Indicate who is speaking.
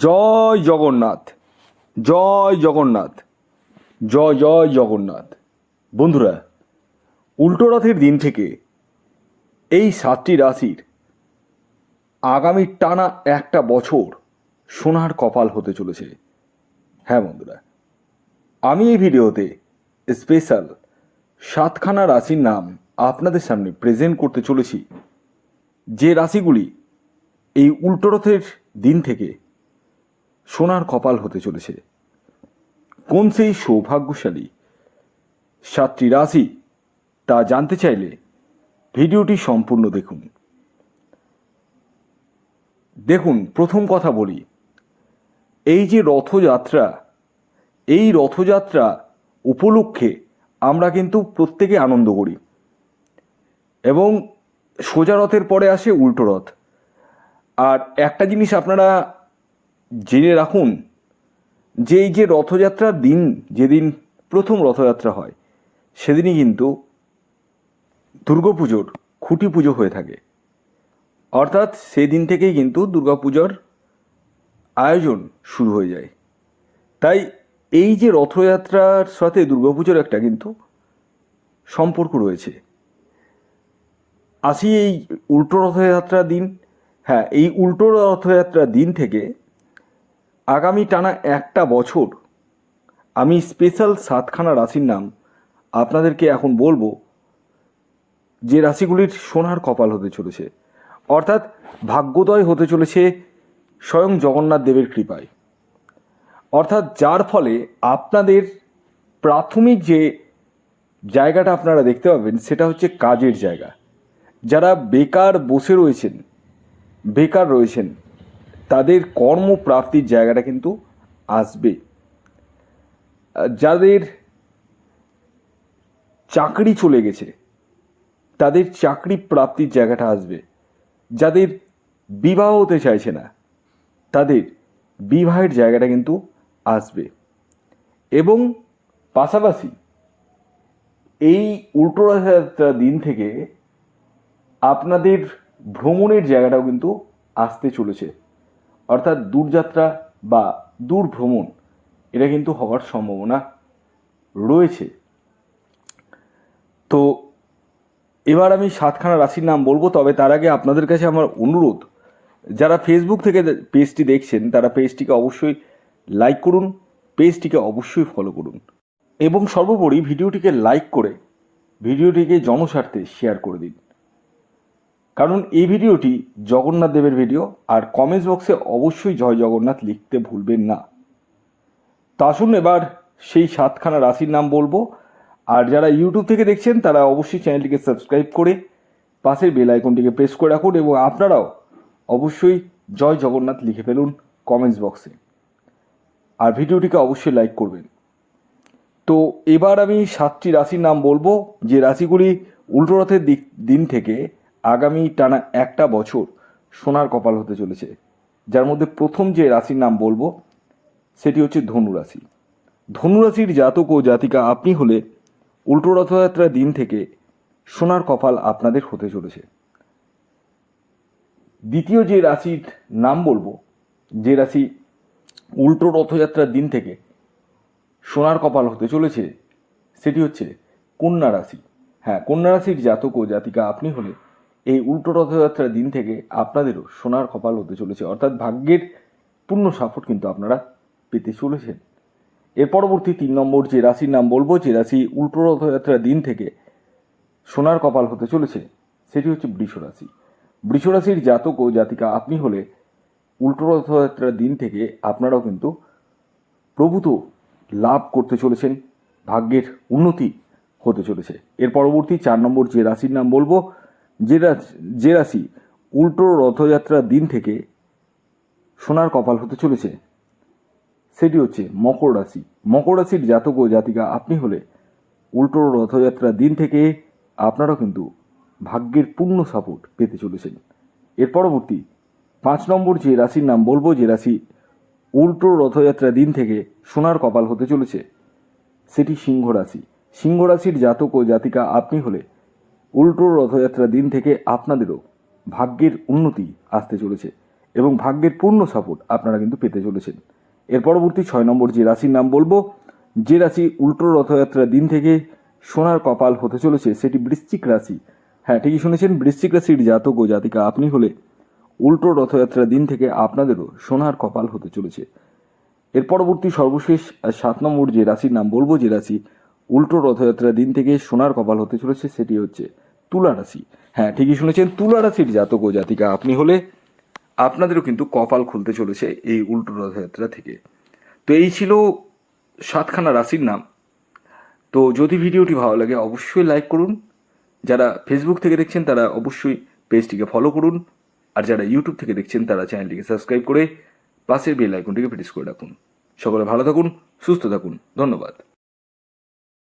Speaker 1: জয় জগন্নাথ, জয় জগন্নাথ, জয় জয় জগন্নাথ। বন্ধুরা, উল্টো রথের দিন থেকে এই 7টি রাশির আগামী টানা একটা বছর সোনার কপাল হতে চলেছে। হ্যাঁ বন্ধুরা, আমি এই ভিডিওতে স্পেশাল 7খানা রাশির নাম আপনাদের সামনে প্রেজেন্ট করতে চলেছি, যে রাশিগুলি এই উল্টো রথের দিন থেকে সোনার কপাল হতে চলেছে। কোন সেই সৌভাগ্যশালী 7টি রাশি তা জানতে চাইলে ভিডিওটি সম্পূর্ণ দেখুন। দেখুন, প্রথম কথা বলি, এই যে রথযাত্রা, এই রথযাত্রা উপলক্ষে আমরা কিন্তু প্রত্যেকে আনন্দ করি এবং সোজা রথের পরে আসে উল্টো রথ। আর একটা জিনিস আপনারা জেনে রাখুন, যে এই যে রথযাত্রার দিন, যেদিন প্রথম রথযাত্রা হয়, সেদিনই কিন্তু দুর্গাপুজোর খুঁটি পুজো হয়ে থাকে। অর্থাৎ সেদিন থেকেই কিন্তু দুর্গাপুজোর আয়োজন শুরু হয়ে যায়। তাই এই যে রথযাত্রার সাথে দুর্গাপুজোর একটা কিন্তু সম্পর্ক রয়েছে। আসি এই উল্টো রথযাত্রার দিন। হ্যাঁ, এই উল্টো রথযাত্রার দিন থেকে আগামী টানা একটা বছর আমি স্পেশাল 7খানা রাশির নাম আপনাদেরকে এখন বলবো, যে রাশিগুলির সোনার কপাল হতে চলেছে, অর্থাৎ ভাগ্যোদয় হতে চলেছে স্বয়ং জগন্নাথ দেবের কৃপায়। অর্থাৎ যার ফলে আপনাদের প্রাথমিক যে জায়গাটা আপনারা দেখতে পাবেন, সেটা হচ্ছে কাজের জায়গা। যারা বেকার বসে রয়েছেন, বেকার রয়েছেন, তাদের কর্মপ্রাপ্তির জায়গাটা কিন্তু আসবে। যাদের চাকরি চলে গেছে, তাদের চাকরি প্রাপ্তির জায়গাটা আসবে। যাদের বিবাহ হতে চাইছে না, তাদের বিবাহের জায়গাটা কিন্তু আসবে। এবং পাশাপাশি এই উল্টো রথযাত্রার দিন থেকে আপনাদের ভ্রমণের জায়গাটাও কিন্তু আসতে চলেছে। অর্থাৎ দূরযাত্রা বা দূর ভ্রমণ, এটা কিন্তু হওয়ার সম্ভাবনা রয়েছে। তো এবার আমি 7খানা রাশির নাম বলবো, তবে তার আগে আপনাদের কাছে আমার অনুরোধ, যারা ফেসবুক থেকে পেজটি দেখছেন, তারা পেজটিকে অবশ্যই লাইক করুন, পেজটিকে অবশ্যই ফলো করুন এবং সর্বোপরি ভিডিওটিকে লাইক করে ভিডিওটিকে জনস্বার্থে শেয়ার করে দিন। কারণ এই ভিডিওটি জগন্নাথ দেবের ভিডিও, আর কমেন্টস বক্সে অবশ্যই জয় জগন্নাথ লিখতে ভুলবেন না। তো আসুন এবার সেই 7খানা রাশির নাম বলবো। আর যারা ইউটিউব থেকে দেখছেন, তারা অবশ্যই চ্যানেলটিকে সাবস্ক্রাইব করে পাশের বেল আইকনটিকে প্রেস করে রাখুন এবং আপনারাও অবশ্যই জয় জগন্নাথ লিখে ফেলুন কমেন্টস বক্সে, আর ভিডিওটিকে অবশ্যই লাইক করবেন। তো এবার আমি 7টি রাশির নাম বলবো, যে রাশিগুলি উল্টো রথের দিন থেকে আগামী টানা একটা বছর সোনার কপাল হতে চলেছে। যার মধ্যে প্রথম যে রাশির নাম বলবো, সেটি হচ্ছে ধনুরাশি। ধনুরাশির জাতক ও জাতিকা আপনি হলে উল্টো রথযাত্রার দিন থেকে সোনার কপাল আপনাদের হতে চলেছে। দ্বিতীয় যে রাশির নাম বলবো, যে রাশি উল্টো রথযাত্রার দিন থেকে সোনার কপাল হতে চলেছে, সেটি হচ্ছে কন্যা রাশি। হ্যাঁ, কন্যা রাশির জাতক ও জাতিকা আপনি হলে এই উল্টো রথযাত্রার দিন থেকে আপনাদেরও সোনার কপাল হতে চলেছে। অর্থাৎ ভাগ্যের পূর্ণ সাপোর্ট কিন্তু আপনারা পেতে চলেছেন। এর পরবর্তী 3 নম্বর যে রাশির নাম বলবো, যে রাশি উল্টো রথযাত্রার দিন থেকে সোনার কপাল হতে চলেছে, সেটি হচ্ছে বৃষ রাশি। বৃষ রাশির জাতক ও জাতিকা আপনি হলে উল্টো রথযাত্রার দিন থেকে আপনারাও কিন্তু প্রভূত লাভ করতে চলেছেন, ভাগ্যের উন্নতি হতে চলেছে। এর পরবর্তী 4 নম্বর যে রাশির নাম বলবো, যে রাশি উল্টো রথযাত্রার দিন থেকে সোনার কপাল হতে চলেছে, সেটি হচ্ছে মকর রাশি। মকর রাশির জাতক ও জাতিকা আপনি হলে উল্টো রথযাত্রার দিন থেকে আপনারাও কিন্তু ভাগ্যের পূর্ণ সাপোর্ট পেতে চলেছেন। এর পরবর্তী 5 নম্বর যে রাশির নাম বলবো, যে রাশি উল্টো রথযাত্রার দিন থেকে সোনার কপাল হতে চলেছে, সেটি সিংহ রাশি। সিংহ রাশির জাতক ও জাতিকা আপনি হলে উল্টো রথযাত্রার দিন থেকে আপনাদেরও ভাগ্যের উন্নতি আসতে চলেছে। এবং ভাগ্যের পূর্ণ সাপোর্ট আপনারা কিন্তু পেতে চলেছেন। এর পরবর্তী 6 নম্বর যে রাশির নাম বলবো, যে রাশি উল্টো রথযাত্রার দিন থেকে সোনার কপাল হতে চলেছে, সেটি বৃশ্চিক রাশি। হ্যাঁ, ঠিকই শুনেছেন, বৃশ্চিক রাশির জাতক ও জাতিকা আপনি হলে উল্টো রথযাত্রার দিন থেকে আপনাদেরও সোনার কপাল হতে চলেছে। এর পরবর্তী সর্বশেষ 7 নম্বর যে রাশির নাম বলবো, যে রাশি উল্টো রথযাত্রার দিন থেকে সোনার কপাল হতে চলেছে, সেটি হচ্ছে তুলা রাশি। হ্যাঁ, ঠিকই শুনেছেন, তুলা রাশির জাতক ও জাতিকা আপনি হলে আপনাদেরও কিন্তু কপাল খুলতে চলেছে এই উল্টো রথযাত্রা থেকে। তো এই ছিল 7খানা রাশির নাম। তো যদি ভিডিওটি ভালো লাগে অবশ্যই লাইক করুন, যারা ফেসবুক থেকে দেখছেন তারা অবশ্যই পেজটিকে ফলো করুন, আর যারা ইউটিউব থেকে দেখছেন তারা চ্যানেলটিকে সাবস্ক্রাইব করে পাশের বেল আইকনটিকে প্রেস করে রাখুন। সকলে ভালো থাকুন, সুস্থ থাকুন, ধন্যবাদ।